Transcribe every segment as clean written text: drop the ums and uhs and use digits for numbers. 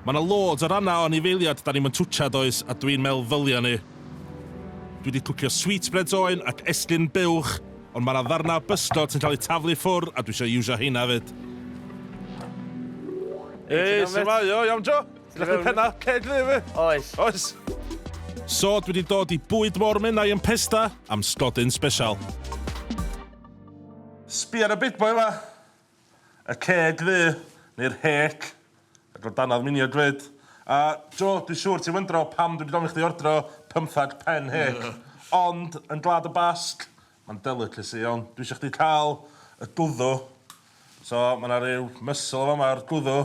Mae yna loads o ranna o anifeiliad da ni'n twtsiad oes, a dwi'n meddwl ddylia ni. Dwi wedi cwcio sweetbreads oen ac esgyn buwch, ond mae yna ddarna bysgod sy'n cael ei taflu ffwr, a dwi eisiau iwsio heina fyd. Ei, sy'n mai o, iawn Jo? Ti'n lech penna, ceg ddi fi? Oes. Oes. So, dwi wedi dod i bwyd môr mennau yn pesta am sgodyn special. Sbi ar y big boy yma. Y ceg ddi, neu'r hec, ac o'r danodd mini o dryd. A Jo, dwi'n siŵr ti'n wyndro pam dwi wedi gofyn i chdi ordro 15 pen hec. Ond, yn Gwlad y Basg, mae'n delicacy iawn. Dwi eisiau chdi cael y gwddw. So, mae yna rhyw muscle yma ar gwddw.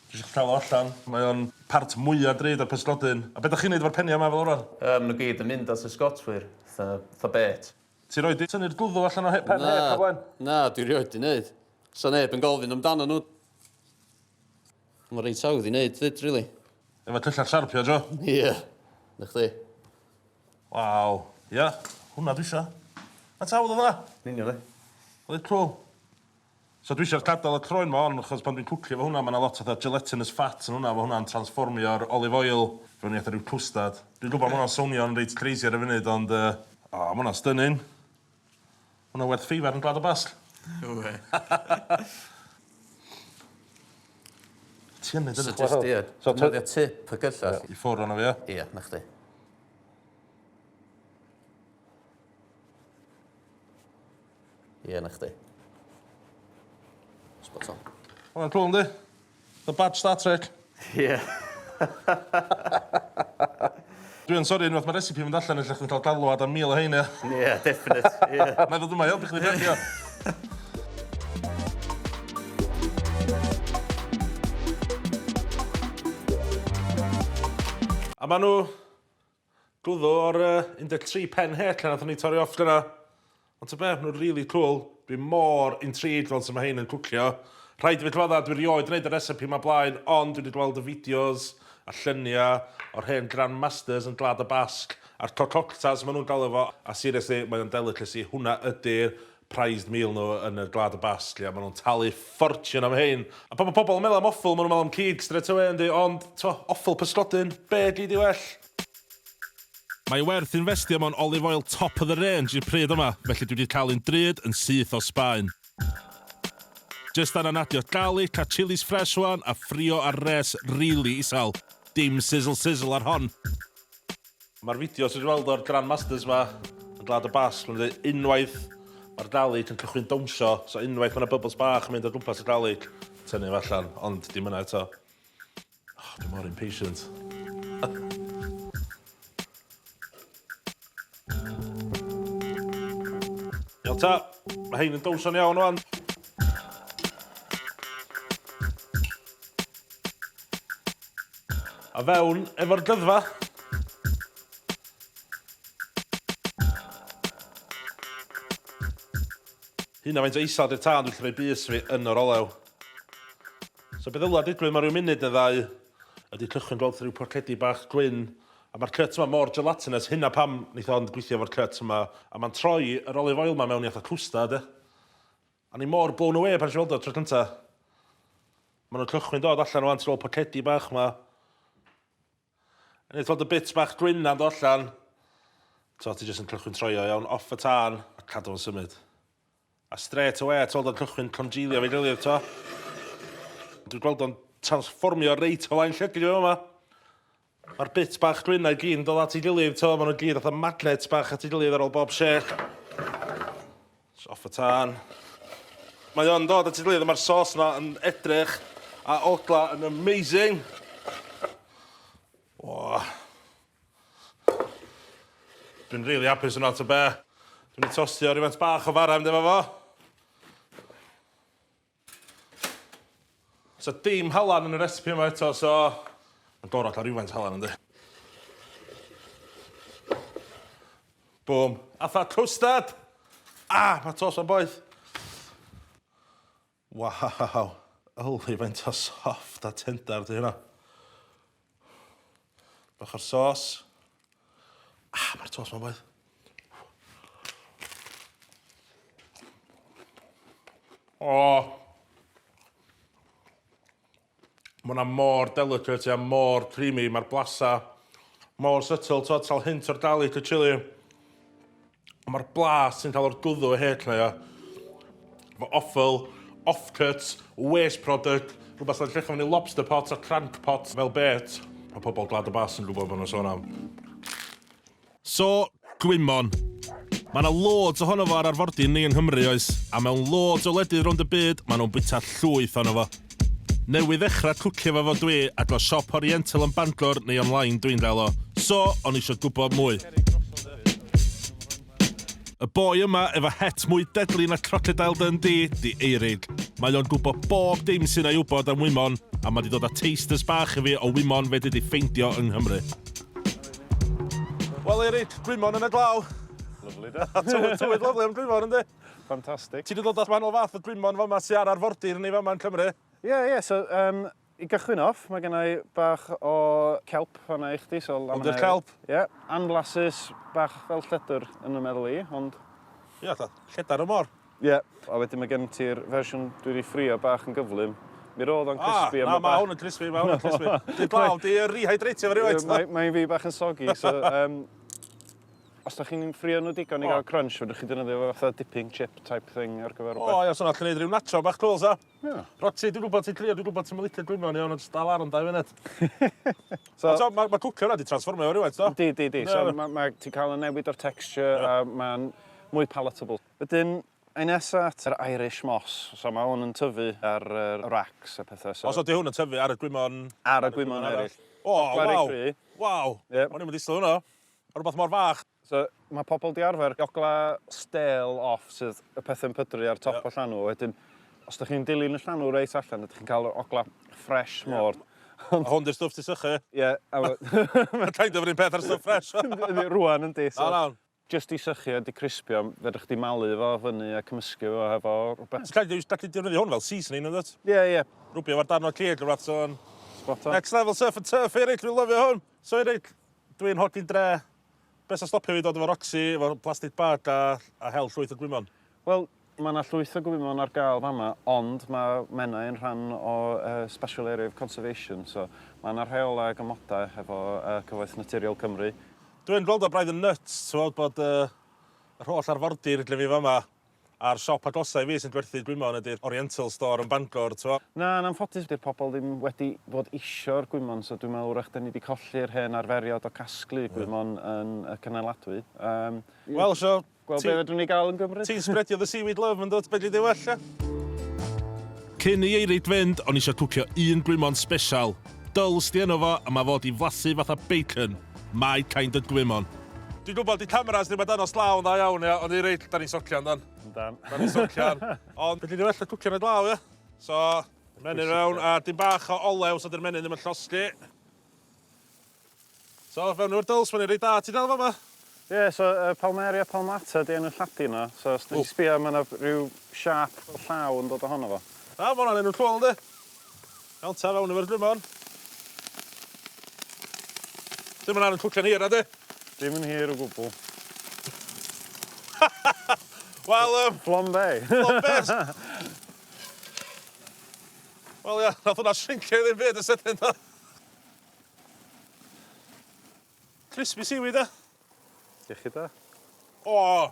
Dwi eisiau cael o allan. Mae o'n part mwyaf drud o'r pysgodyn. A beth ydych chi'n neud efo'r penniau yma fel o'r? Nhw gyd yn mynd as y Scotswyr. Tha bet. Ti roi di tynnu'r gwddw allan o pen hec o blaen? Na, dwi rioed di wneud. So neb yn gofyn amdano nhw. Mae'n reit awdd i wneud, fyd, rili. Efo tyllar siarpio, Jo? Ie. Na chdi. Waw. Ia, hwnna dwi isio. Mae'n tawdd o dda. Union, Oedd cool. So dwi eisiau'r gadael y croen ma on, achos pan dwi'n cwcio efo hwnna, mae yna lot o gelatinous fat yn hwnna, mae hwnna'n transformio'r olive oil fewn i eitha rhyw cwstad. Dwi'n gwybod mae hwnna'n swnio'n reit crazy ar y funud, ond mae hwnna'n stunning. Hwnna werth ffeifar yn Gwlad y Basg. Wwe. Ti yn neud So ydych just, ie, defnyddio tip y gyllall. I ffwrdd o'na fi, ia? Ie, na chdi. Ie, na chdi. Spot on. Hwnna'n cool, yndi? The bad Star Trek. Ie. Dwi'n sori, unwaith mae recipe mynd allan, ydych chi'n cael galwad am 1000 o heina. Ie, definite. Ie. Mae ddod yma, helpu chdi ddefnio. A maen nhw gwddw o'r 13 pen hec a nathon ni torri off gyda. Ond ta beth, nhw'n really cool. Dwi'n mor intrigued fel sy'n mae hein yn cwcio. Rhaid i fi glodda, dwi'n rioed wneud y recipe yma blaen, ond dwi wedi gweld y fideos a lluniau o'r hen Grandmasters yn Gwlad y Basg a'r concoctas maen nhw'n galw fo. A seriously, mae'n delicacy. Hwna ydy'r prized meal nhw yn y Gwlad y Basg. Maen nhw'n talu ffortiwn am hein. A pan mae pobl yn meddwl am offal, maen nhw'n meddwl am cig straight away, yndi, ond offal pysgodyn, be gyd i well? Mae werth investio mewn olive oil top of the range i'r pryd yma, felly dwi wedi cael un drud yn syth o Sbaen. Just anadio garlic a chilies fresh wan a ffrio ar res really isal. Dim sizzle ar hon. Mae'r fideos wedi weld o'r Grandmasters yma yn Gwlad y Basg. Mae'n dweud unwaith mae'r garlic yn cychwyn dawnsio, so unwaith mae'na bubbles bach yn mynd o gwmpas y garlic, tynnu fe allan, ond dim yna eto. Oh, dwi'n mor impatient. Iawn ta, mae hein yn dawnsio'n iawn wan. A fewn efo'r gyddfa. Hynna faint o isod i'r tân dwi'n rhoi bys fi yn yr olew. So beth yla digwydd mae rhyw munud neu ddau ydy cychwyn gweld rhyw porcedi bach gwyn. A mae'r cut yma mor gelatinous, hynna pam wneith o'n gweithio efo'r cut yma. A mae'n troi yr olive oil yma mewn i atho cwstad. A ni mor blown away pan eisiau weld o tro cynta. Maen nhw'n cychwyn dod allan o'n trol porcedi bach yma. A wneud fod y bits bach gwyn na'n dod allan. So ti jyst yn cychwyn troio iawn off y tân a cadw yn symud. A straight away, toled o'n cychwyn congealio fe gilydd, to. Dwi'n gweld o'n transformio reit o lain llygyd i fe yma. Mae'r bits bach gwyn a'i gyd yn dod at ei gilydd, to. Maen nhw'n gyd atho magnets bach at ei gilydd ar ôl bob shake. Just off y tân. Mae o'n dod at ei gilydd, mae'r sos yma yn edrych a odla yn amazing. Wow. Dwi'n really hapus yna to be. Dwi'n ei tostio rhywbeth bach o fara am efo fo. So dim halan yn y recipe yma eto, so mae'n gorau cael rhywfaint halan yndi. Boom. Atha cwstad. Mae tos o'n boeth. Waw. Holy, faint o soft a tender di hynna. Bach o'r sos. Mae'r tos o'n boeth. Mae hwnna mor delicate a mor creamy. Mae'r blasa mor subtle, total hint o'r garlic y chili. Mae'r blas sy'n cael o'r gwddw y het na, Mae offal, off-cut, waste product, rhywbeth sy'n llech fyny lobster pot a crank pot fel bet. Mae pobl glad y bas yn gwybod bod nhw'n sôn am. So, gwymon. Mae yna loads ohono fo ar arfordir ni yng Nghymru oes, a mewn loads o wledydd rownd y byd, mae nhw'n bwyta llwyth ohono fo. Newydd ddechrau cwcio fo dwi, a dro siop Oriental yn Bangor neu online dwi'n gael o. So, o'n eisiau gwybod mwy. Y boi yma efo het mwy deadly na Crocodile Dundee di Eirig. Mae o'n gwybod bob dim sy'n ei wybod am wymon, a mae wedi dod â tasters bach i fi o wymon fe wedi ffeindio yng Nghymru. Wel Eirig, gwymon yn y glaw. Lyfli da. Tywyd lyflu am gwymon yndi? Fantastic. Ti wedi dod at wahanol fath o gwymon fama sy'n ar arfordir ni fama yn Cymru? Ie, so i gychwyn off, mae gen i bach o kelp fanna i chdi. So Ond yr kelp? Ie, anblasus bach fel lledr yn y meddwl i, ond... Ie, lledar y mor. Ie, a wedyn mae gen ti'r fersiwn dwi wedi ffrio bach yn gyflym. Mi roedd o'n crispy. Na, mae hwn yn crispy, mae hwn yn crispy. Di glaw, di rehydratio fo rhywbeth. Mae'n fi bach yn soggy, so... Os da chi'n ffrio nhw digon i gael crunch, fydwch chi defnyddio fatha dipping chip type thing ar gyfer rhywbeth. O, ia, so na, chi'n neud rhyw nacho bach cwl, sa? Ie. Roxy, dwi'n gwybod ti'n clir, dwi'n gwybod ti'n mylicio gwymon i o'n dal ar o'n 2 funud. So, Mae cwcio yna di transformio o rhywbeth, so? Di. So ti'n cael y newid o'r texture a mae'n mwy palatable. Wedyn, ein nesaf yr Irish moss. So mae hwn yn tyfu ar racks a pethau. So... Os ydy hwn yn tyfu ar y gwymon... Ar y gwymon eraill. O, waw. Cry. Waw. Yep. O'n i'n mynd i slo hwnna. Rhywbeth mor fach. So mae pobl di arfer ogla stale off sydd y pethau'n pydru ar top o llanw. Wedyn, os ydych chi'n dilyn y llanw reit allan, ydych chi'n cael ogla fresh mor. A hwn di'r stwff ti sychu. Ie. Mae'n kind of yr un peth ar stwff fresh. Rwan yn di. O, nawn. Just i sychu a di crispio, fedrwch chi malu fo fyny a cymysgu fo efo rhywbeth. Gallu defnyddio hwn fel seasoning, ynddo? Ie. Rwbio fo'r darn o clir, rhywbeth son. Spot on. Next level surf and turf, Eric, dwi'n lyfio hwn. So, Eric, dwi'n hodyn dre. Beth sy'n stopio fi dod efo Roxy, efo plastic bag a hel llwyth o gwymon? Wel, mae yna llwyth o gwymon ar gael fama, ond mae Menna yn rhan o Special Area of Conservation, so mae yna rheolau gymodau efo Cyfoeth Naturiol Cymru. Dwi'n gweld o braidd yn nuts, bod yr holl arfordir lle fi fama a'r siop agosau fi sy'n gwerthu gwymon ydy'r Oriental Store yn Bangor, Na, yn anffodus, di'r pobl ddim wedi fod isio'r gwymon, so dwi'n meddwl wrach da ni wedi colli'r hen arferiad o casglu gwymon yn y cynaladwy. Wel, so... Gweld be fedrwn ni gael yn Gymru? Ti'n spredio the seaweed love yn dod, beth wedi well, Cyn i Eirid fynd, o'n eisiau cwcio un gwymon special. Dulse di enw fo, a mae fod i flasu fatha bacon. My kind of gwymon. Dwi'n gwybod, di cameras ddim yn danos law yn dda iawn, ond i reid, da ni'n socian, dan. Da ni'n socian. Ond, beth ni'n well y cwcio yn y glaw, So, menyn mewn, a dim bach o olew, so dy'r menyn ddim yn llosgu. So, fewn o'r dyls, mae'n reid da, ti'n dal fama? Ie, so Palmeria palmata di enw lladi yna, so os ti'n sbio, mae yna rhyw siap llaw yn dod ohono fo. A, mae hwnna'n enw cwl, ynddi? Iawn ta, fewn efo'r gwymon. Dim hwnna'n cwcio'n hir, ynddi? Dim yn hir o gwbl. Wel, Flambe. Flombes. Wel, ia, nath hwnna shrincio i ddim byd y sydyn, da. Crispy seaweed, Diolch chi da. O!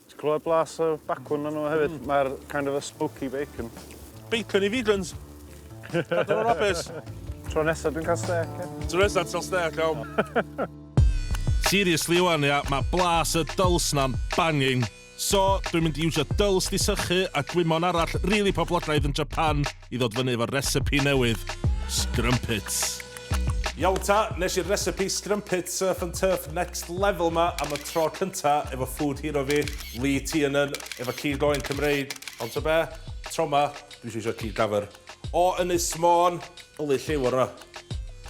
Ti'n clywed blas o bacwn yn nhw hefyd? Mae'r kind of a spooky bacon. Bacon i vegans. Cadw nhw'n hapus. Tro nesaf dwi'n cael steak, Tro nesaf ti'n steak, iawn. Seriously, wan, mae blas y dyls na'n banging. So, dwi'n mynd i iwsio dyls di sychu a gwymon arall really poblogaidd yn Japan i ddod fyny efo recipe newydd. Scrumpets. Iawn ta, nes i'r recipe Scrumpets Surf and Turf Next Level ma am y tro cynta efo food hero fi, Lee Tiernan, efo cyd goen Cymreig. Ond ta be, tro ma, dwi eisiau cyd gafr. O Ynys Môn, ylu lliw o'r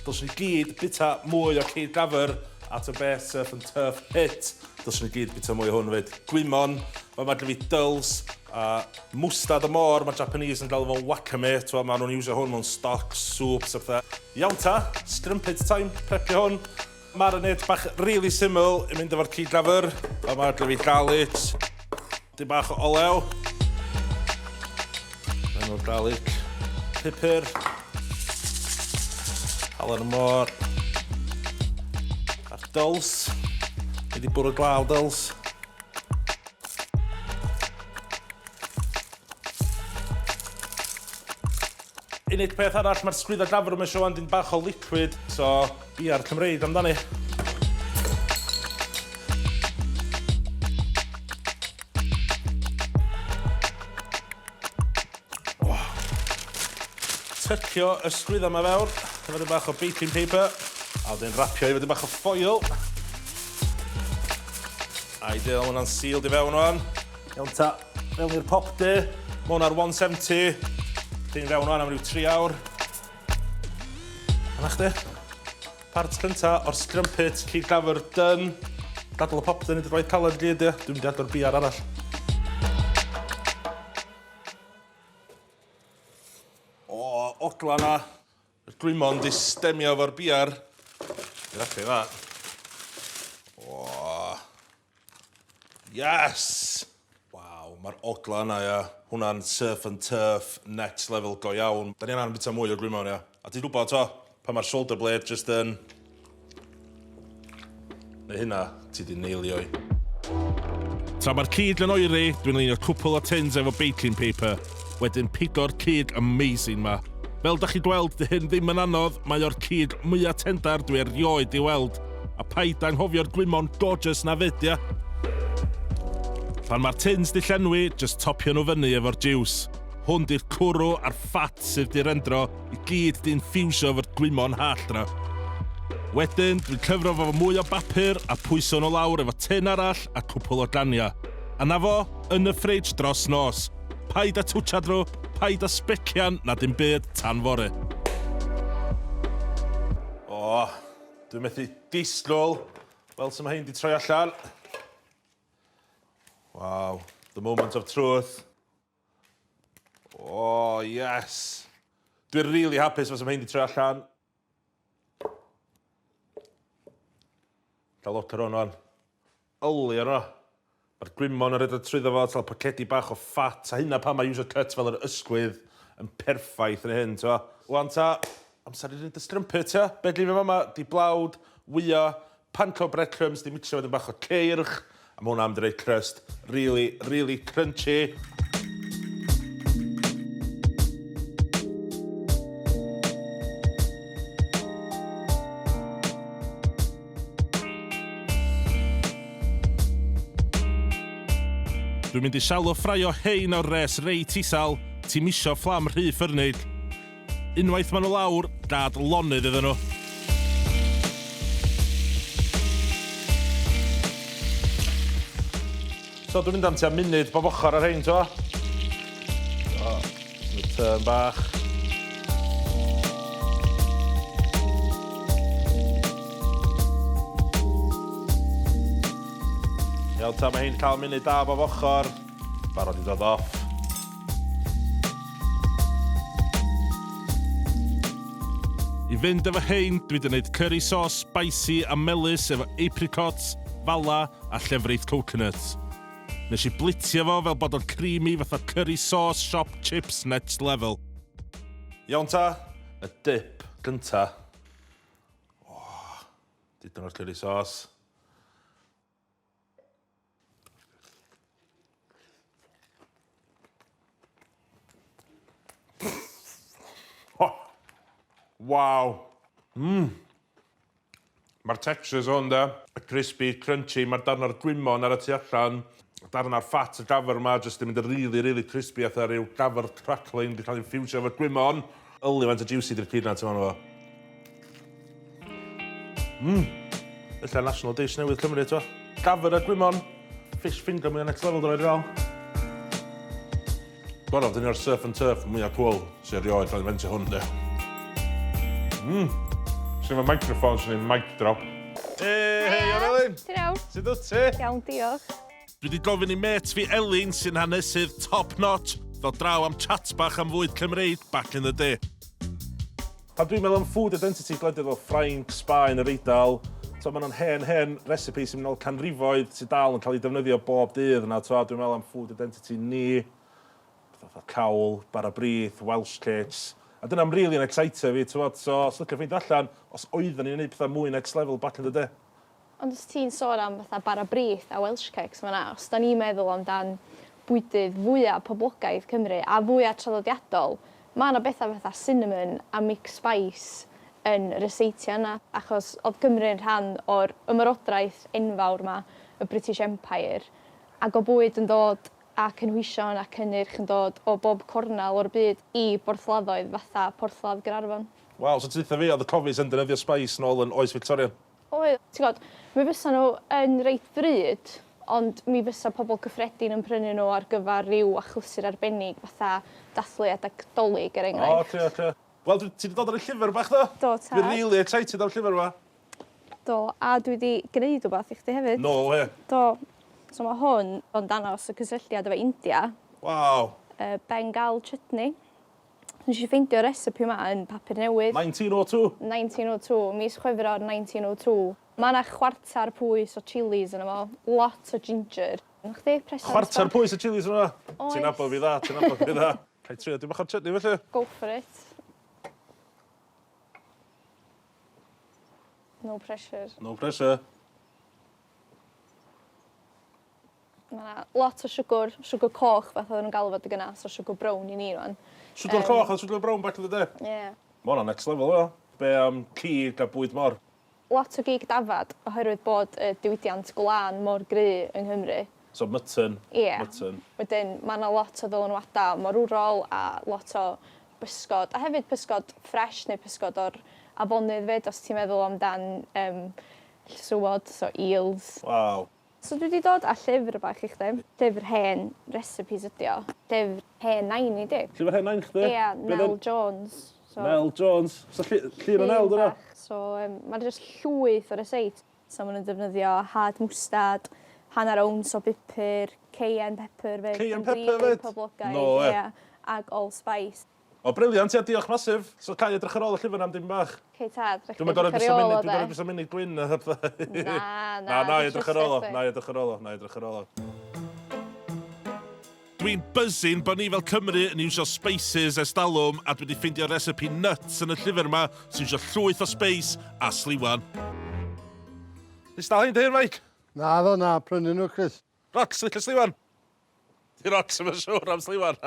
Dylswn ni gyd bita mwy o cyd gafr at y beth surf and turf hit. Dylswn ni gyd bita mwy o hwn fyd. Gwymon, mae fi dyls, a mwstad y môr, mae Japanese yn gael fo'n wakame, mae nhw'n iwsio hwn mewn stock, soups a pethau. Iawn ta, scrumpet time, prepio hwn. Marinade bach really syml i mynd efo'r cyd gafr. Mae fi garlic, dim bach o olew. Enw'r garlic, pupur. Dal yn y môr. A'r dyls. Wedi bwrw glaw dyls. Unig peth arall, mae'r sgwydda gafr yma eisiau wandyn bach o liquid, so bia'r Cymreig amdani. Tycio y sgwydda yma fewn, efo dyn bach o baking paper, a wedyn rapio efo dyn bach o foil. Ideal, mae hwnna'n sealed i fewn o'n. Iawn ta, fewn i'r pop di, mae hwn ar 170. Dyn fewn o'n am ryw 3 awr. Yna chdi, part cynta o'r scrumpet cig gafr dyn. Dadl y pop di, nid roed caled gyd, dwi'n mynd i adro'r biar arall. Ogla na, y gwymon di stemio efo'r biar. Dwi'n rhaid i dda. Yes! Waw, mae'r ogla yna, ia. Hwna'n surf and turf, next level go iawn. Da ni yna'n bita mwy o gwymon, ia. A ti'n gwybod to, pan mae'r shoulder blade just yn... Neu hynna, ti di neilio i. Tra mae'r cyd yn oeri, dwi'n linio cwpl o tins efo baking paper. Wedyn pigo'r cyd amazing ma. Fel da chi gweld, dy hyn ddim yn anodd, mae o'r cyd mwyaf tendar dwi erioed i weld. A paid anghofio'r gwymon gorgeous na fyd, ia. Pan mae'r tins di llenwi, just topio nhw fyny efo'r juice. Hwn di'r cwrw a'r ffat sydd di rendro i gyd di'n ffiwsio efo'r gwymon hallt na. Wedyn, dwi'n cyfro fo mwy o bapur a pwyso nhw lawr efo tin arall a cwpl o gania. A na fo, yn y fridge dros nos. Paid a twtsiad nhw, paid a sbecian na dim byd tan fore. O, dwi'n methu disgwyl fel sy'n mae hyn di troi allan. Wow, the moment of truth. O, yes. Dwi'n really hapus fel sy'n mae hyn di troi allan. Cael look ar hwn o'n. Yli ar hwnna. Mae'r gwymon yn rhedeg trwyddo fo, tal pacedi bach o ffat, a hynna pan mae user cut fel yr ysgwydd yn perffaith yn hyn, t'o. Wan ta, amser i fynd y strumpet, t'o. Be dwi fe yma, di blawd, wya, panko breadcrumbs, di mixio wedyn bach o ceirch, a mae hwnna am di reid crust really, really crunchy. Dwi'n mynd i shallow ffraio hein o'r res reit isal, ti'n misio fflam rhy ffyrnig. Unwaith maen nhw lawr, dad lonydd iddyn nhw. So dwi'n mynd am tua munud bob ochr ar hein, t'o. So, dwi'n turn bach. Iawn ta, mae hi'n cael munud da bob ochr. Barod i ddod off. I fynd efo hein, dwi wedi gwneud curry sauce spicy a melys efo apricots, fala a llefrith coconuts. Nes I blitio fo fel bod o'n creamy fatha curry sauce shop chips next level. Iawn ta, y dip gynta. Dydyn o'r curry sauce. Wow. Mae'r textures o'n da. Y crispy, crunchy, mae'r darn o'r gwymon ar y tu allan. Darn o'r ffat y gafr yma, jyst yn mynd yn really, really crispy atho rhyw gafr crackling di cael ei ffiwsio efo'r gwymon. Yli faint o juicy di'r cyd na, ti'n fan o. Ella national dish newydd Cymru, t'o. Gafr a gwymon. Fish finger mwy o next level dwi'n rhaid Gorau, dyn ni'r surf and turf mwy o cool sy'n rioed cael ei fentio hwn, de. Sy'n efo microphone sy'n ei mic drop. Hei, Elin! Ti'n iawn? Sut wyt ti? Iawn, diolch. Dwi wedi gofyn I met fi Elin sy'n hanesydd top notch ddod draw am chat bach am fwyd Cymreig back in the day. Pan dwi'n meddwl am food identity gwledydd o Ffrainc, Sbaen, yr Eidal, so ma'n hen recipe sy'n mynd ôl canrifoedd sy'n dal yn cael ei defnyddio bob dydd yna. Dwi'n meddwl am food identity ni, fatha cawl, bara brith, Welsh cakes, A dyna'n really yn excited fi, tywod. So, os lyca ffeindio allan, os oedden ni'n gwneud pethau mwy next level back in the day. Ond os ti'n sôn am fatha bara brith a Welsh cakes fyna, os da ni'n meddwl amdan bwydydd fwyaf poblogaidd Cymru a fwyaf traddodiadol, mae yna bethau fatha cinnamon a mixed spice yn reseitio yna, achos oedd Cymru yn rhan o'r ymerodraeth enfawr yma, y British Empire, ac o bwyd yn dod a cynhwysion a cynnyrch yn dod o bob cornel o'r byd i borthladdoedd fatha Porthladd Gaernarfon. Waw, so ti'n dweud fi, oedd y cofis yn defnyddio spice nôl yn oes Victorian? Oedd, ti'n gwybod, mi fysa nhw yn reit fryd, ond mi fysa pobl cyffredin yn prynu nhw ar gyfer rhyw achlysur arbennig fatha dathlu a Dolig er enghraifft. O, Wel, ti wedi dod ar y llyfr bach, do? Do, ta. Fi'n really excited am llyfr yma. Do, a dwi wedi gwneud rhywbeth i chdi hefyd. No, we. Do, so mae hwn o'n danos y cysylltiad efo India, Waw. Bengal chutney. Nes i ffeindio recipe yma yn papur newydd. 1902. 1902, mis Chwefror 1902. Mae yna chwarter pwys o chilies yn yma, lot o ginger. Chdi, presant? Chwarter pwys o chilies yma. Oes. Ti'n nabod fi dda, ti'n nabod fi dda. Cai trio, dim bach o'r chutney felly? Go for it. No pressure. No pressure. Mae yna lot o siwgr coch fath oedden nhw'n galw fod y gyna, so siwgr brown i ni rwan. Siwgr coch a siwgr brown back in the day. Ie. Ma' hwnna next level, wel. Be am cig a bwyd mor. Lot o gig dafad oherwydd bod y diwydiant gwlan mor gry yng Nghymru. So mutton. Ie. Mutton. Wedyn, mae yna lot o ddylunwada morwrol a lot o bysgod. A hefyd pysgod ffres neu pysgod o'r afonydd fyd, os ti'n meddwl amdan llysywod, so EELS. Waw. So dwi wedi dod â llyfr bach i chdi. Llyfr hen recipes ydi o. Llyfr hen nain i di. Llyfr hen nain chdi? Ie, Nell Jones. So, Nell Jones. So llun o Nell dyna? So mae'n jyst llwyth o'r eseit. So maen nhw'n defnyddio hard mwstad, hanner ounce o bupur, cayenne pepper fyd. Cayenne pepper fyd? Poblogaidd, No, e. ie. Ag allspice. O, briliant, ia, diolch masif. So cael edrych ar ôl y llyfr am dim bach. Cei tad, rech Dwi'n gorau bys am munud gwyn. Na, edrych ar ôl o. Na, edrych ar ôl o. Dwi'n buzzing bod ni fel Cymru yn iwsio spices ers dalwm a dwi wedi ffeindio recipe nuts yn y llyfr yma sy'n iwsio llwyth o spice a sliwan. Nes dal hyn dy hyn, Mike? Na, prynu nhw, Chris. Rox, licio sliwan? Di Rox yn siŵr am sliwan.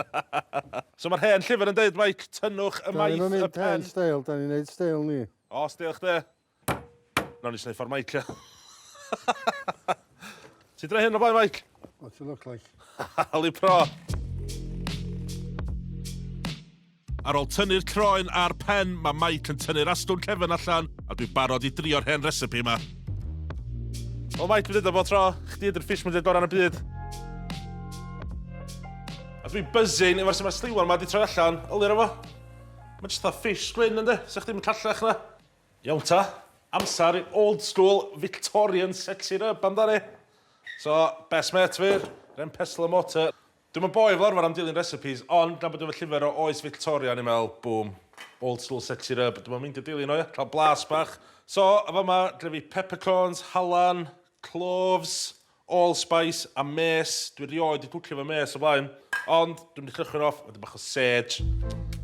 So mae'r hen llyfr yn dweud, Mike, tynnwch y maith y pen. Da ni'n neud steil ni. O, steil chdi. No, nes neud ffordd Mike, Ti dre hyn o bai, Mike? What's it look like? Ali pro. Ar ôl tynnu'r croen a'r pen, mae Mike yn tynnu'r astwn cefn allan a dwi'n barod i drio'r hen recipe yma. O, Mike, dwi'n dweud o bod tro. Chdi ydy'r fish mae'n dweud goran y byd. A dwi'n buzzing efo'r sy'n mae sliwan ma di troi allan. Ylir efo. Mae'n just a fish sgwyn ynddi. Sa'ch ddim yn callach na. Iawn ta. Amser i'r old school Victorian sexy rub amdani. So, best mate fi'r, Ren pesl y motor. Dwi'n yn boi fel arfer am dilyn recipes, ond gan bod dwi'n llyfr o oes Victoria, ni'n meddwl, boom, old school sexy rub. Dwi'n mynd i dilyn o, cael blas bach. So, a fa ma, gyda fi peppercorns, halan, cloves, allspice a mes. Dwi'n rioed i gwcio fy mes o blaen, ond dwi'n mynd i chlychu'r off, wedyn bach o sage.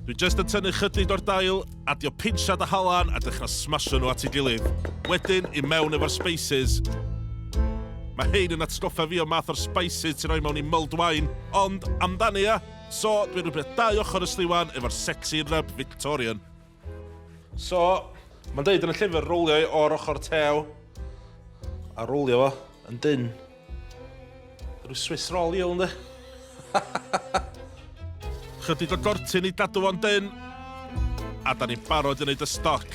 Dwi'n just yn tynnu chydig o'r dail, adio pinsiad a halan a dechrau smasho nhw at ei gilydd. Wedyn, i mewn efo'r spices. Mae hein yn atgoffa fi o math o'r spices sy'n rhoi mewn i mulled wine, ond amdani so dwi'n rhywbeth dau ochr y sliwan efo'r sexy rub Victorian. So, mae'n deud yn y llyfr roliau o'r ochr tew, a rolio fo yn dyn. Rwy'n Swiss roll i yndi. Chydig o gortyn i dadw fo'n dyn, a da ni'n barod i wneud y stoc.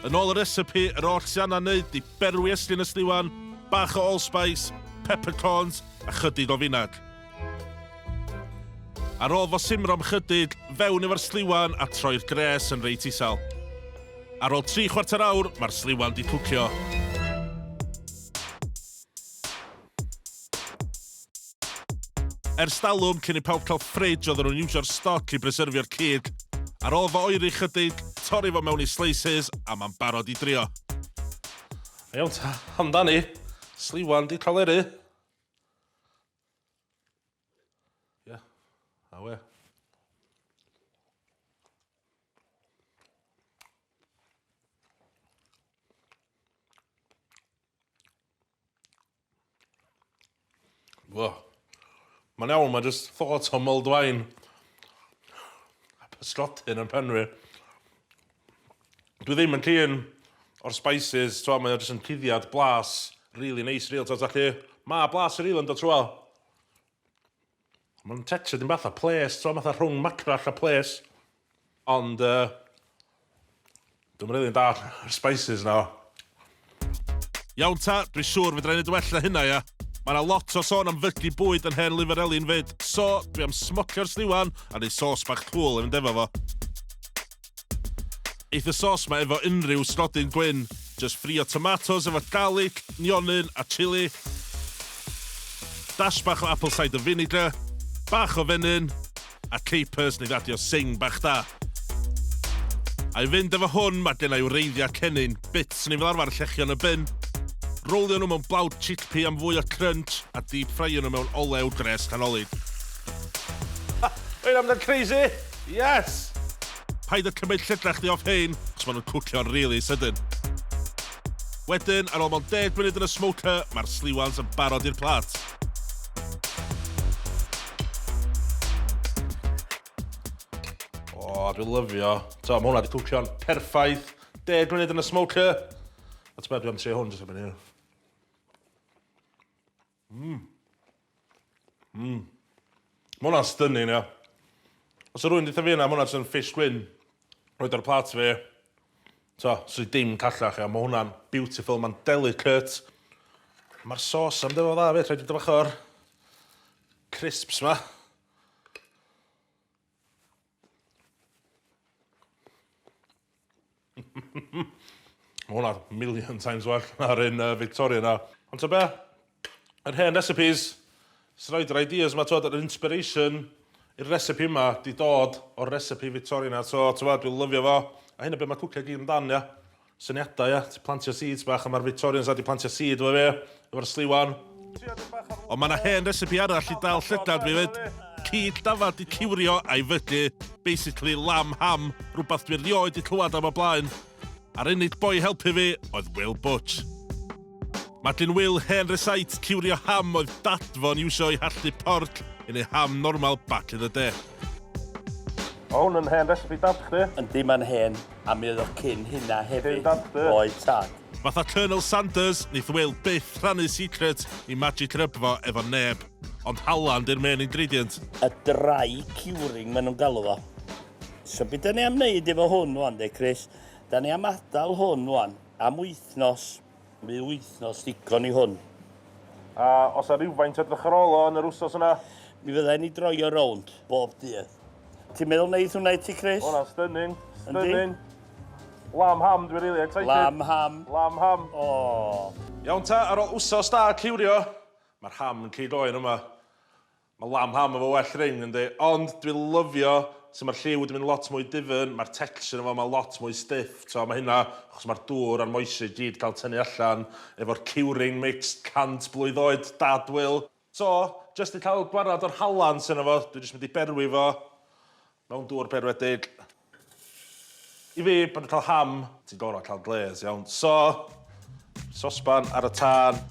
Yn ôl y recipe, yr oll sy'n anna wneud i berwi eslin y sliwan, bach o allspice, peppercorns a chydig o finag. Ar ôl fo simrom chydig, fewn efo'r sliwan a troi'r gres yn reit isel. Ar ôl 3/4 awr, mae'r sliwan di cwcio. Ers dalwm cyn i pawb cael fridge oedden nhw'n iwsio'r stoc i preserfio'r cig. Ar ôl fo oeri chydig, torri fo mewn i slices a mae'n barod i drio. Iawn ta, amdani. Sliwan di coleri. Ie, a we. Mae'n iawn, mae just thought o mulled wine. A pysgodyn yn penri. Dwi ddim yn cyn o'r spices, mae o jyst yn cuddiad blas, really nice real. Mae blas yr un dod trwy. Mae'n texture dim bach a ples, fatha rhwng macrach a ples. Ond, dwi'n rili'n da yr spices na. Iawn ta, dwi'n siŵr fydra i'n well na hynna, ia. Mae yna lot o sôn am fygu bwyd yn hen lifereli'n fyd, so dwi am smocio'r sliwan a neu sos bach cŵl yn mynd efo fo. Eith y sos ma efo unrhyw strodyn gwyn, just ffrio tomatoes efo garlic, nionyn a chili, dash bach o apple cider vinegar, bach o fenyn, a capers neu radio sing bach da. A i fynd efo hwn, mae gen i wreiddiau cennin, bits neu fel arfer llechion y bin, rolio nhw mewn blawd chickpea am fwy o crunch a deep fryo nhw mewn olew gres canolid. Wait, am that crazy? Yes! Paid y cymryd llydrach di off hein, os maen nhw'n cwcio'n really sydyn. Wedyn, ar ôl mewn 10 munud yn y smoker, mae'r sliwans yn barod i'r plat. O, dwi'n lyfio. Mae hwnna di cwcio'n perffaith. 10 munud yn y smoker. A ti'n beth, dwi'n trio hwn jyst erbyn hyn. Mae hwnna'n stunning, ia. Os o rwy'n dweud fi yna, mae hwnna'n sy'n fish gwyn. Roed ar y plat fi. Sy'n dim callach, ia. Mae hwnna'n beautiful, mae'n delicate. Mae'r sos am defo dda, fe. Rhaid i ddod bach o'r crisps ma. Mae hwnna million times well na'r un Victorian na. Ond ta be? Yr hen recipes, sy'n rhaid yr ideas yma, yr inspiration i'r recipe yma di dod o'r recipe Victorian na. Dwi'n lyfio fo. A hynna be mae cwcio gyd amdan, ia. Syniadau, ia. Ti'n plantio seeds bach, a mae'r Victorians a di plantio seed efo fi, efo'r sliwan. Ond mae yna hen recipe arall i dal llygad fi fyd. Cyd dafad i ciwrio a'i fygu. Basically lamb ham, rhywbeth dwi'n rioed i clywed am o blaen. A'r unig boi helpu fi oedd Will Butch. Mae gen Will hen recite ciwrio ham oedd dadfo'n iwsio i hallu porc i neu ham normal back in the day. O, hwn yn hen recipe dad chdi? Yndi, mae'n hen, a mi oedd o cyn hynna hefyd. Cyn dad chdi? Oed tad. Fatha Colonel Sanders, neith Will byth rhannu secret i magic rybfo efo neb. Ond halan di'r main ingredient. Y dry curing maen nhw'n galw fo. So beth da ni am wneud efo hwn wan, de, Chris? Da ni am adael hwn wan, am wythnos. Mi wythnos digon i hwn. A os a rhywfaint edrych ar ôl o yn yr wsos yna? Mi fyddai ni droi o rownd bob dydd. Ti'n meddwl wneud hwnna i ti, Chris? Hwna, stunning. Stunning. Lamb ham, dwi'n really excited. Lamb ham. Lamb ham. O. Iawn ta, ar ôl wsos da ciwrio, mae'r ham yn cyd-oen yma. Mae lamb ham efo well ring, yndi. Ond dwi'n lyfio sy'n mae'r lliw wedi mynd lot mwy difyn, mae'r texture yma mae lot mwy stiff. Mae hynna, achos mae'r dŵr a'r moisture gyd cael tynnu allan, efo'r curing mixed 100 blwydd oed, dad Will. Just i cael gwarad o'r halan sy'n efo, dwi'n jyst mynd i berwi fo, mewn dŵr berwedig. I fi, bod yn cael ham, ti'n gorau cael glaze, iawn. Sosban ar y tân.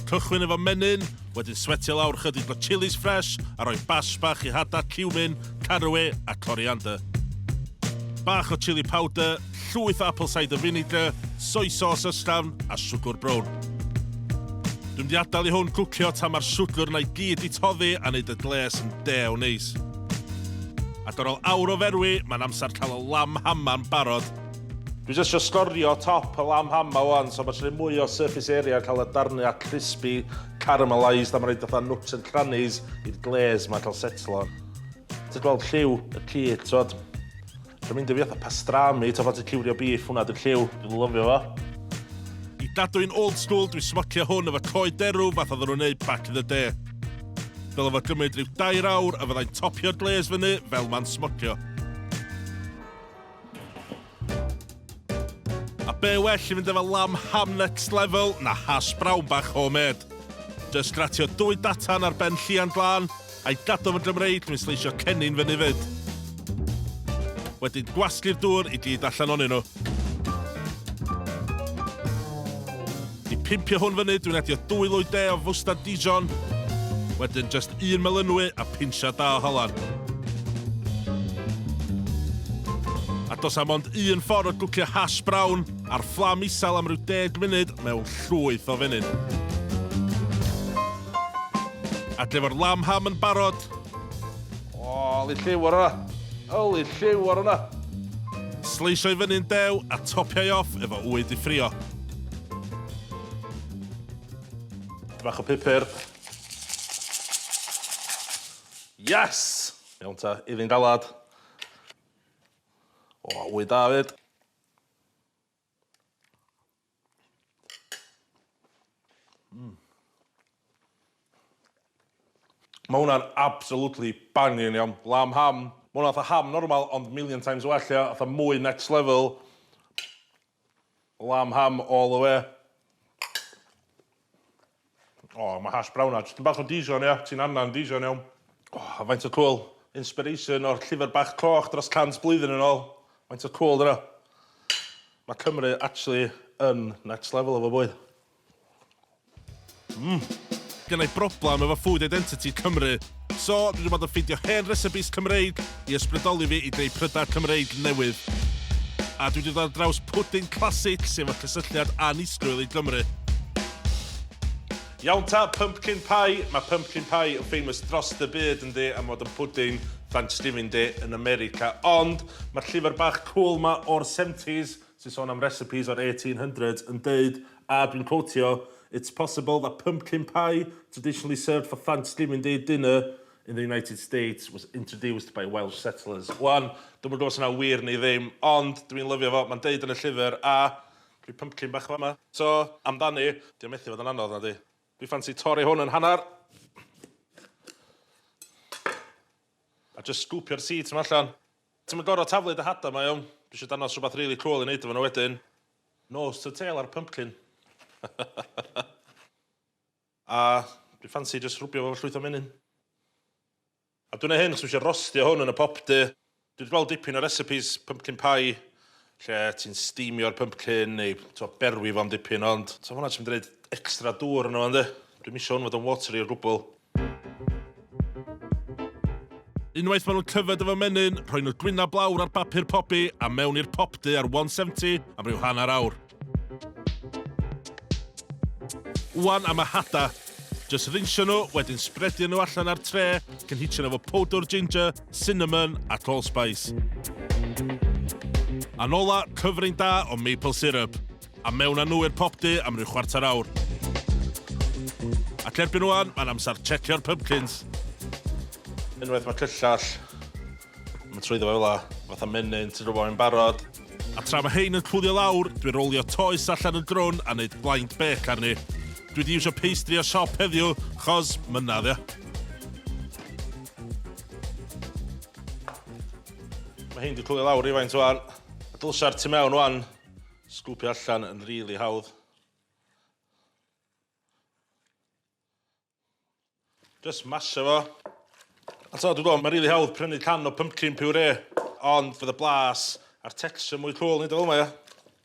Cychwyn efo menyn, wedyn swetio lawr chydig o chilies fresh a rhoi bash bach i hada cumin, caraway a coriander. Bach o chili powder, llwyth apple cider vinegar, soy sauce ysgafn a siwgr brown. Dwi'n mynd i adael i hwn cwcio tan mae'r siwgr yna i gyd i toddi a wneud y gles yn dew neis. A ar ôl awr o ferwi, mae'n amser cael y lamb hama'n barod. Dwi jyst eisiau sgorio top y lamb hama wan, so mae'n mwy o surface area cael y darnu a crispy, caramelised, a mae'n rhaid fatha nooks and crannies i'r glaze mae'n cael setlo. Ti'n gweld lliw y cyd, dwi'n mynd i fi fatha pastrami, ta fat y ciwrio beef, hwnna di'r lliw, dwi'n lyfio fo. I dadwy'n old school, dwi'n smocio hwn efo coed derw fath oedden nhw'n neud back in the day. Fel efo gymryd rhyw 2 awr a fyddai'n topio'r glaze fyny fel ma'n smocio. A be well i fynd efo lamb ham next level na hash brown bach homemade. Just gratio 2 datan ar ben llian glân, a'i gadw fy Gymreig dwi'n sleisio cennin fyny fyd. Wedyn gwasgu'r dŵr i gyd allan onyn nhw. I pimpio hwn fyny, dwi'n adio 2 lwy de o fwstad Dijon. Wedyn just 1 melynwy a pinsia da o holan. A dos am ond 1 ffordd o gwcio hash brown a'r fflam isal am ryw 10 munud mewn llwyth o funud. A efo'r lamb ham yn barod. O, li lliw ar yna. O, li lliw ar yna. Sleisio i fyny'n dew a topiau off efo wyd i ffrio. Bach o pupur. Yes! Iawn ta, iddi'n galad. O, wyd da fyd. Mae hwnna'n absolutely banging iawn. Lamb ham. Mae hwnna'n ham normal, ond million times well, ia. Atha mwy next level. Lamb ham all the way. O, mae hash brown na. Just yn bach o Dijon, ia. Ti'n anna'n Dijon, iawn. O, a faint o cool. Inspiration o'r llyfr bach coch dros 100 blwyddyn yn ôl. Faint o cool dyna. Mae Cymru actually yn next level o fo bwyd. Gennau broblem efo food identity Cymru. So, dwi wedi bod yn ffeindio hen recipes Cymreig i ysbrydoli fi i greu prydau Cymreig newydd. A dwi wedi dod ar draws pudding classic sef o cysylltiad annisgwyl i Gymru. Iawn ta, pumpkin pie. Mae pumpkin pie yn famous dros y byd yndi am fod yn pudding Thanksgiving Day yn America. Ond mae'r llyfr bach cool ma o'r 70s sy'n sôn am recipes o'r 1800s yn deud, a dwi'n quotio, it's possible that pumpkin pie, traditionally served for Thanksgiving Day dinner in the United States, was introduced by Welsh settlers. Wan, dwi'n meddwl os yna wir neu ddim, ond dwi'n lyfio fo, mae'n deud yn y llyfr, a dwi pumpkin bach yma. So, amdani, di'n methu fod yn anodd na di. Dwi ffansi torri hwn yn hanner. A just scoopio'r seeds yma allan. Ti'n mynd gorau taflu dy hada ma iawn. Dwi eisiau danos rhywbeth really cool i wneud efo nhw wedyn. Nose to tail ar pumpkin. A dwi ffansi just rwbio fo llwyth o menyn. A dwi'n ei hyn, chos dwi eisiau rostio hwn yn y popdy. Dwi wedi gweld dipyn o recipes pumpkin pie, lle ti'n steamio'r pumpkin neu berwi fo'n dipyn, ond hwnna ti'n mynd i wneud extra dŵr yno, ynddi? Dwi'n misio hwn fod yn watery o gwbl. Unwaith maen nhw'n cyfed efo menyn, rhoi nhw gwyna blawr ar bapur pobi a mewn i'r popdy ar 170 am ryw hanner awr. Wan am y hada. Just rinsio nhw, wedyn spredio nhw allan ar tre, cynhitio nhw efo powdr ginger, cinnamon a allspice. A nola, cyfrin da o maple syrup. A mewn â nhw i'r popdy am ryw chwarter awr. Ac erbyn wan, mae'n amser checio'r pumpkins. Unwaith mae cyllall, mae'n trwyddo fe fel fatha menyn, ti'n rhywbeth yn barod. A tra mae hein yn cwlio lawr, dwi'n rolio toes allan yn drwn a wneud blind bake arni. Dwi wedi iwsio pastry o siop heddiw, chos mynadd, ia. Mae hein wedi cwlio lawr i faint wan. A dylsia'r tu mewn wan, sgwpio allan yn rili hawdd. Just masio fo. A so, dwi'n gwybod, mae'n rili hawdd prynu can o pumpkin puree, ond fydd y blas a'r texture mwy cool nid o fel mae.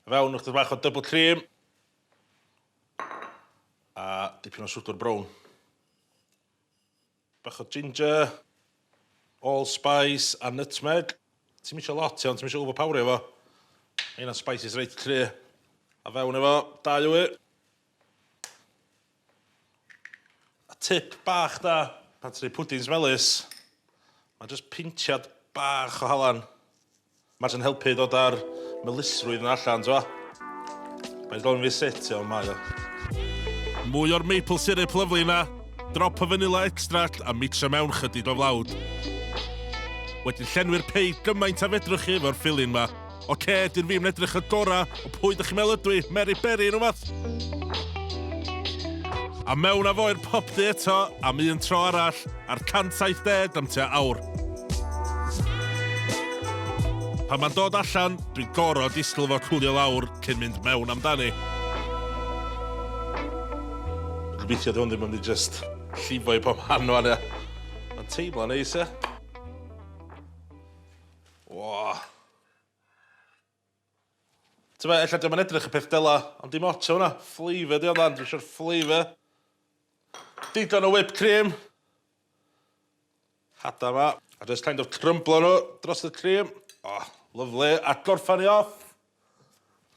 Fewn wrth bach o double cream. A dipyn o swdwr brown. Bach o ginger, allspice a nutmeg. Ti'n misio lot, ond ti'n misio overpowerio fo. Ein o spices reit cry. A fewn efo, 2 wy. A tip bach da, pan ti'n neud pwdins melys, mae jyst pintiad bach o halan. Mae'n helpu dod ar melysrwydd yn allan, t'wa? Mae'n dod yn fi sut, iawn, mae o. Mwy o'r maple syrup lyflu yna, drop o vanilla extract a mixio mewn chydig o flawd. Wedyn llenwi'r pei gymaint a fedrwch chi efo'r ffilin ma. Oce, dyn fi'n edrych y gora o pwy ydych chi'n meddwl ydw i, Mary Berry yn rhywbeth. A mewn â fo i'r popdy eto am un tro arall ar 170 am tua awr. Pan mae'n dod allan, dwi'n goro disgwyl fo cwlio lawr cyn mynd mewn amdani. Gobeithio di hwn ddim yn mynd i just llifo i pob man o'n e. Mae'n teimlo'n neis, e. Tyma, ella diolch yn edrych y peth dela, ond dim ots o hwnna. Flavour di o'n dwi eisiau'r flavour. Digon o whipped cream. Hada ma. A just kind of crumblo nhw dros y cream. Oh, lovely. A gorffan i off.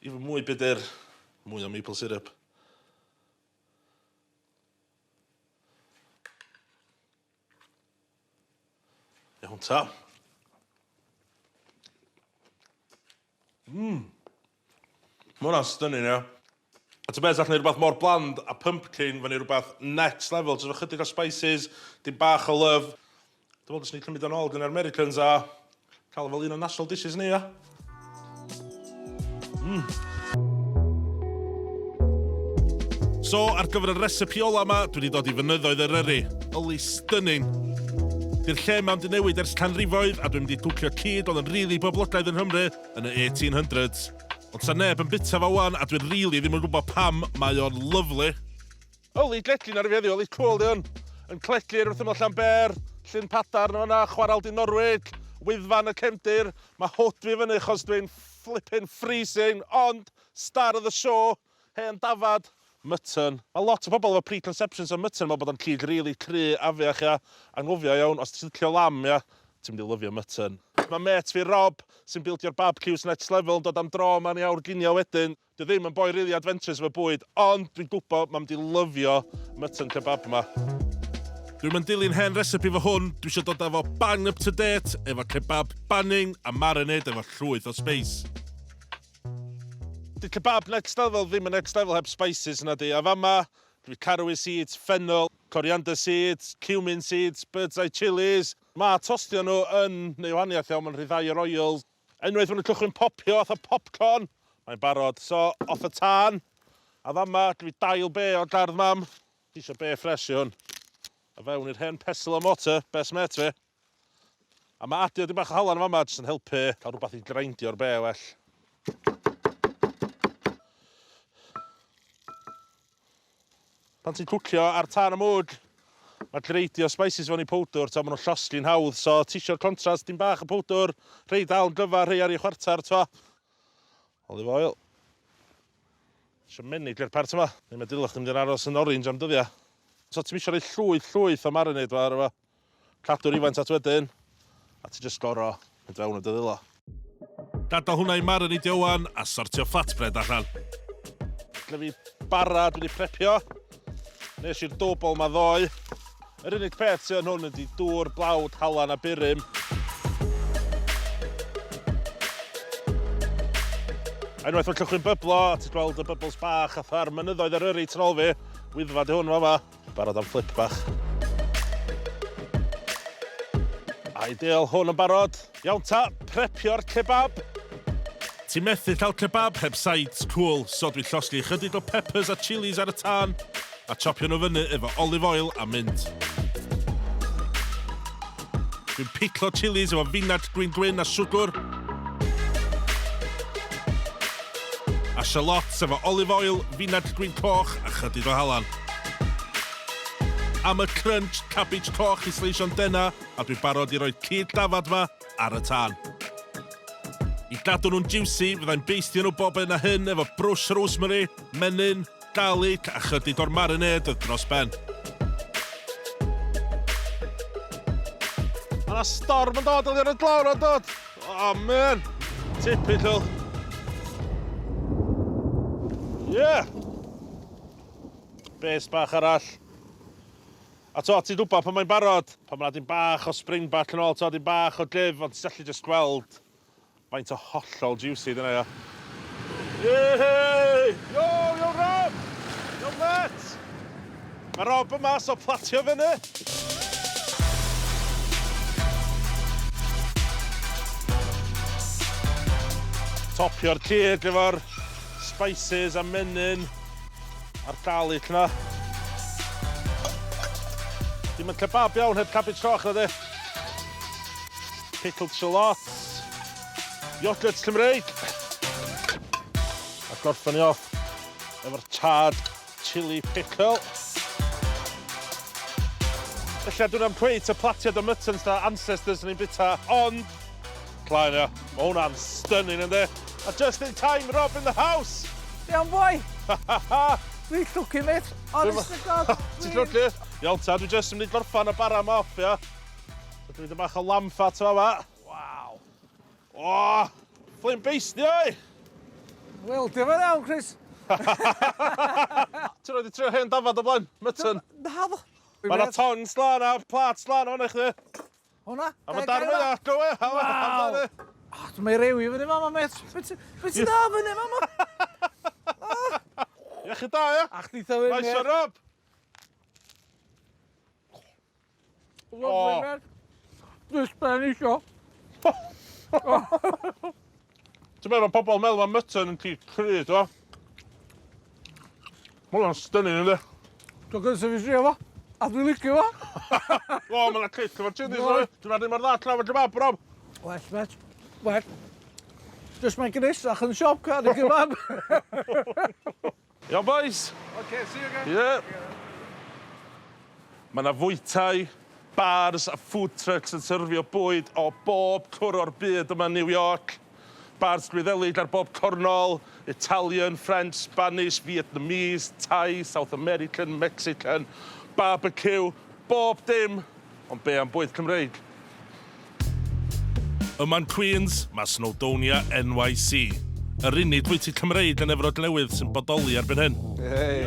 Even mwy bydyr. Mwy o maple syrup. Iawn ta. Mae hwnna'n stunning, ia. A ty beth, allwn ni rhywbeth mor bland a pumpkin fyny rhywbeth next level. Ti'n chydig o spices, dim bach o love. Dwi'n meddwl, dys ni'n cymryd yn ôl gan Americans a cael fel un o national dishes ni, ia. So, ar gyfer y recipe ola yma, dwi wedi dod i fynyddoedd Eryri. Oli stunning. Di'r lle ma'n di newid ers canrifoedd a dwi'n mynd i dwcio cyd oedd yn rili boblogaidd yn Nghymru yn y 1800s. Ond sa neb yn bita fo wan a dwi'n rili ddim yn gwybod pam mae o'n lyflu. Oli gledlin ar y feddi, oli cool di hwn. Yn cledlir wrth ymwyl Llanber, Llyn Padar na hwnna, Chwaral di Norwig, Wyddfan y Cefndir. Mae hwt fi fyny achos dwi'n flipping freezing, ond star of the show, hen dafad. Mutton. Mae lot o bobl efo preconceptions o mutton, mae bod o'n cyd rili cry, afiach, ia, anghofio iawn. Os ti'n licio lamb, ia, ti'n mynd i lyfio mutton. Mae met fi Rob, sy'n bildio'r barbecues next level, dod am dro ma'n i awr ginio wedyn. Dwi ddim yn boi really adventures efo bwyd, ond dwi'n gwybod mae'n mynd i lyfio mutton kebab yma. Dwi'n mynd dilyn hen recipe fo hwn, dwi eisiau dod efo bang up to date, efo kebab banning a marinade efo llwyth o spice. Di kebab next level ddim yn next level heb spices yna di. A fama, dwi caraway seeds, fennel, coriander seeds, cumin seeds, bird's eye chilies. Mae tostio nhw yn neu wahaniaeth iawn, mae'n rhyddhau yr oils. Unwaith maen nhw'n cychwyn popio, fatha popcorn, mae'n barod. So, off y tân. A fama, dwi dail be o gardd mam. Di isio be fresh i hwn. A fewn i'r hen pestle o mortar, best mate fi. A mae adio dim bach o halan fama, jyst yn helpu cael rhywbeth i grindio'r be well. Pan ti'n cwcio ar tân y mwg, mae greidio spices fewn i powdwr, ta maen nhw'n llosgi'n hawdd, so ti isio'r contrast dim bach o powdwr, rhai dal yn gyfar, rhai ar ei chwartar, twa. Olive oil. Isio menig i'r part yma, neu mae dilwch yn mynd i'n aros yn orange am dyddiau. So ti'n isio rhoi llwyth o marinade fo ar efo. Cadw'r ifaint at wedyn, a ti jyst goro mynd fewn o dy ddilo. Gadael hwnna i marinade wan a sortio flatbread allan. Lle fi bara dwi wedi prepio. Nes i'r dobl ma ddoe. Yr unig peth sy'n hwn ydi dŵr, blawd, halan a burum. Unwaith mae'n cychwyn byblo, a ti'n gweld y bubbles bach a thar mynyddoedd Eryri tu ôl fi. Wyddfa di hwn fama. Barod am flip bach. Ideal, hwn yn barod. Iawn ta, prepio'r kebab. Ti'n methu cael kebab heb sides cool, so dwi'n llosgi chydig o peppers a chilies ar y tân a chopio nhw fyny efo olive oil a mint. Dwi'n piclo chilies efo finad gwyn a siwgr. A shallots efo olive oil, finad gwyn coch a chydig o halan. Am y crunch, cabbage coch i sleisio'n dena a dwi'n barod i roi cyd dafad ma ar y tân. I gadw nhw'n juicy, fyddai'n beistio nhw bob hyn a hyn efo brwsh rosemary, menyn, garlic a chydig o'r marinade dros ben. Mae yna storm yn dod ar y glawr yn dod. Oh, man. Typical. Yeah. Base bach arall. A to, ti'n gwybod pan mae'n barod, pan mae'n dim bach o springback yn ôl, to, dim bach o glif, ond ti'n gallu just gweld faint o hollol juicy dyna, ia. Yey! Yo, Rob! Yo, met! Mae Rob yma, so platio fyny. Topio'r cyd efo'r spices a menyn a'r garlic na. Dim yn kebab iawn heb cabbage coch na di. Pickled shallots. Yoghurt Cymreig. A gorffan ni off efo'r charred chili pickle. Felly dwi'n am cweith y platiad o muttons na ancestors yn ein bita, ond... Claen ia, mae hwnna'n stunning yndi. A just in time, Rob in the house. Iawn, boi. Dwi'n llwcu, mate. Honest to God. Ti'n llwcu? Iawn ta, dwi just yn mynd i gorffan y bara yma off, ia. Dwi'n mynd bach o lamb fat o yma. Waw. O, flame based ni, oi. Wel, dim yn iawn, Chris. Ti'n rhaid i trio hen dafod o blaen, Mutton. Naddo. Mae yna tongs lan a plat lan o'na chdi. Hwna? A mae dar fwy a, go e. Waw. Mae'n rewi fyny, mama, mate. Be ti'n da fyny, mama? Iechyd da, ia? Ach, di thywyn, Nice one, Rob. Lovely, mate. Dwi'n spen isio. Ti'n meddwl, mae pobl meddwl mae Mutton yn cyd cryd, o? Mae hwnna'n stunning, ynddi? Dwi'n gynsa fi sio fo. A dwi'n licio fo. O, mae yna clic efo'r chilies, oi. Dwi'n meddwl ddim ar dda llawer kebab, Rob. Well, mate. Well. Just make it ach yn siop cael ei kebab. Iawn, boys. Okay, see you again. Ie. Mae yna fwytau, bars a food trucks yn syrfio bwyd o bob cwr o'r byd yma New York. Bars Gwyddelig ar bob cornol, Italian, French, Spanish, Vietnamese, Thai, South American, Mexican, barbecue, bob dim, ond be am bwyd Cymreig. Yma'n Queens, mae Snowdonia NYC. Yr unig bwyty Cymreig yn Efrog Newydd sy'n bodoli erbyn hyn. Hey,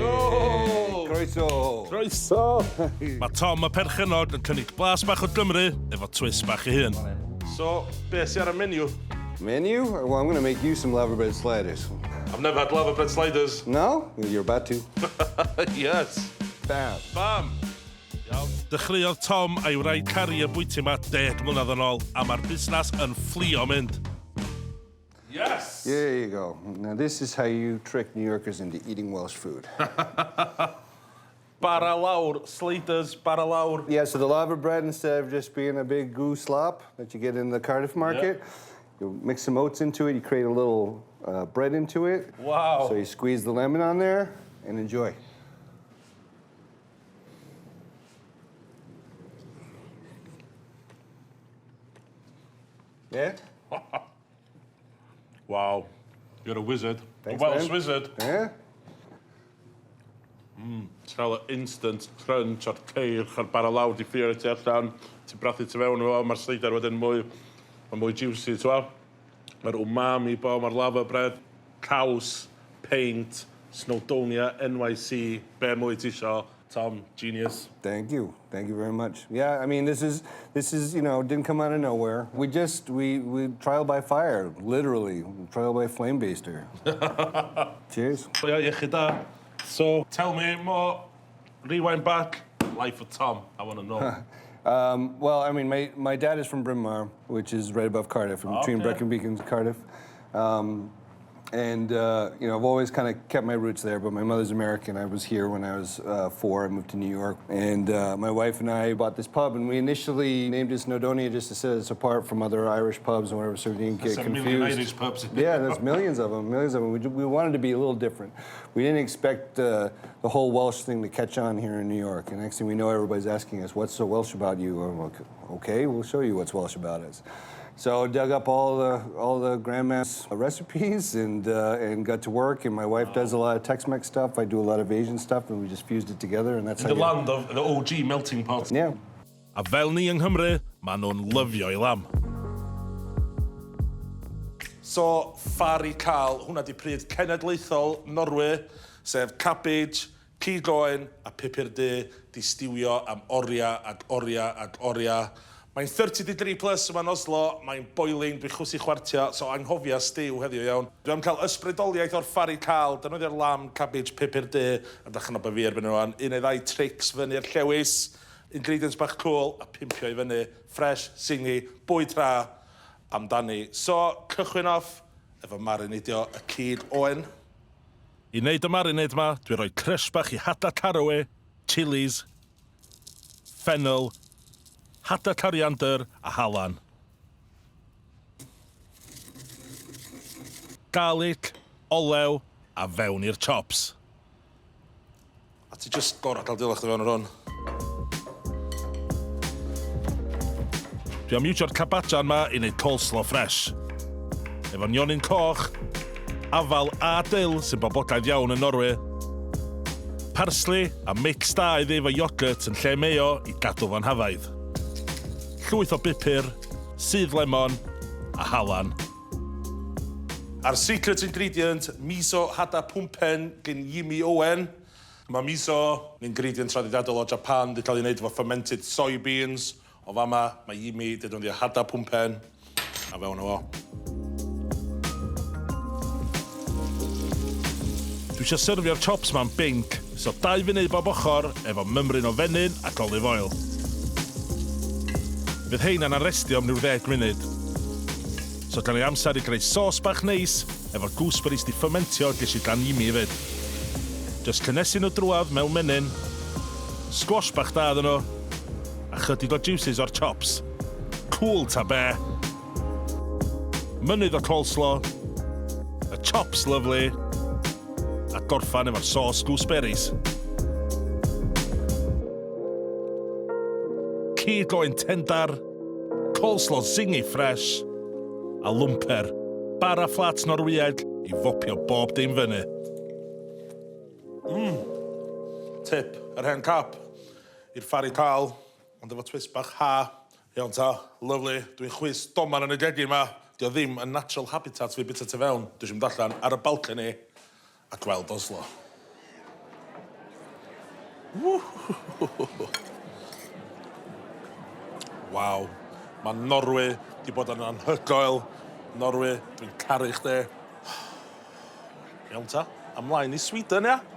croeso. Croeso! Mae Tom y perchenog yn cynnig blas bach o Gymru efo twist bach ei hun. So, beth sy'n ar y menu? Menu? Well, I'm going to make you some laverbread sliders. I've never had laverbread sliders. No? You're about to. Yes. Bam. Bam! Iawn. Dechreuodd Tom a'i wraig caru y bwyty yma 10 mlynedd yn ôl, a mae'r busnes yn fflio mynd. Yes! There you go. Now, this is how you trick New Yorkers into eating Welsh food. Bara lawr, sliders, bara lawr. Yeah, so the laverbread, instead of just being a big goo slop that you get in the Cardiff market, you mix some oats into it, you create a little bread into it. Wow. So you squeeze the lemon on there and enjoy. Yeah? Wow. You're a wizard. Thanks, a Welsh man. wizard. Yeah? Ti'n cael y instant crunch o'r ceirch a'r bara lawr di ffyr ti allan. Ti'n brathu ti fewn efo, mae'r slider wedyn mwy juicy, ti'n wel? Mae'r umami bo, mae'r laverbread, caws, paint, Snowdonia, NYC, be mwy ti isio. Tom, genius. Thank you. Thank you very much. Yeah, I mean, this is, you know, didn't come out of nowhere. We trial by fire, literally. Trial by flame baster. Cheers. Yeah, iechyd da. So, tell me more, rewind back, life of Tom, I want to know. Well, I mean, my dad is from Bryn Mawr, which is right above Cardiff, between Brecon and Cardiff. And, you know, I've always kind of kept my roots there, but my mother's American. I was here when I was 4. I moved to New York. And my wife and I bought this pub, and we initially named it Snowdonia just to set us apart from other Irish pubs and whatever, so we didn't get confused. Million Irish pubs. Yeah, there's millions of them, We wanted to be a little different. We didn't expect the whole Welsh thing to catch on here in New York. And next thing we know, everybody's asking us, what's so Welsh about you? I'm like, okay, we'll show you what's Welsh about us. So I dug up all the grandma's recipes and got to work. And my wife does a lot of Tex-Mex stuff. I do a lot of Asian stuff, and we just fused it together. And that's In the land of the OG melting pot. Yeah. A fel ni yng Nghymru, maen nhw'n lyfio I lam. So, ffari cael, hwnna di pryd cenedlaethol Norwy, sef cabbage, cig oen a pupur du di stiwio am oria ag oria ag oria. Mae'n 33 plus yma'n Oslo, mae'n boiling, dwi'n chwsi chwartia, so anghofia stiw heddiw iawn. Dwi'n cael ysbrydoliaeth o'r ffari cael, defnyddio'r lam, cabbage, pupur du, a dachan o fi erbyn nhw'n. Un neu ddau tricks fyny'r llewis, ingredients bach cool, a pimpio I fyny, fresh, singy, bwyd tra, amdani. So, cychwyn off efo marinidio y cig oen. I wneud y marinade ma, dwi'n rhoi crush bach I hada caraway, chilies, fennel, hada coriander a halan. Garlic, olew a fewn i'r chops. A ti just gorau cael dilach fewn yr hwn. Dwi am iwsio'r cabajan ma I wneud coleslaw fresh. Efo nionyn coch, afal a dill sy'n boblogaidd iawn yn Norwy. Parsli a mix da iddi efo iogurt yn lle mayo i gadw fo'n hafaidd. Llwyth o bupur, sydd lemon a halan. A'r secret ingredient, miso hada pumpen gen Yimi Owen. Mae miso yn ingredient traddodiadol o Japan, di cael ei wneud efo fermented soybeans. O fama, mae Yimi di defnyddio hada pumpen. A fewn o fo. Dwi eisiau syrfio'r chops ma'n binc, so 2 funud bob ochr efo mymryn o fenyn ac olive oil. Fydd hein yn arestio am ryw 10 munud. So gan ei amser i greu sos bach neis efo'r gooseberries di fermentio gysi gan Yimi fyd. Just cynnesu nhw drwad mewn menyn, squash bach da ddyn nhw, a chydig o juices o'r chops. Cool ta be. Mynydd o coleslaw, y chops lovely, a gorffan efo'r sos gooseberries. Cyd gloen tendar, coleslaw zingy fresh, a lwmper, bara fflat Norwyeg i fopio bob dim fyny. Tip, yr hen cap, i'r ffari cael, ond efo twist bach ha. Iawn ta, lovely, dwi'n chwys doman yn y gegin yma. Di o ddim yn natural habitat fi bita te fewn. Dwi'n mynd allan ar y balcony a gweld Oslo. Waw, mae Norwy di bod yn anhygoel. Norwy, dwi'n caru chdi. Iawn ta, ymlaen i Sweden, ia?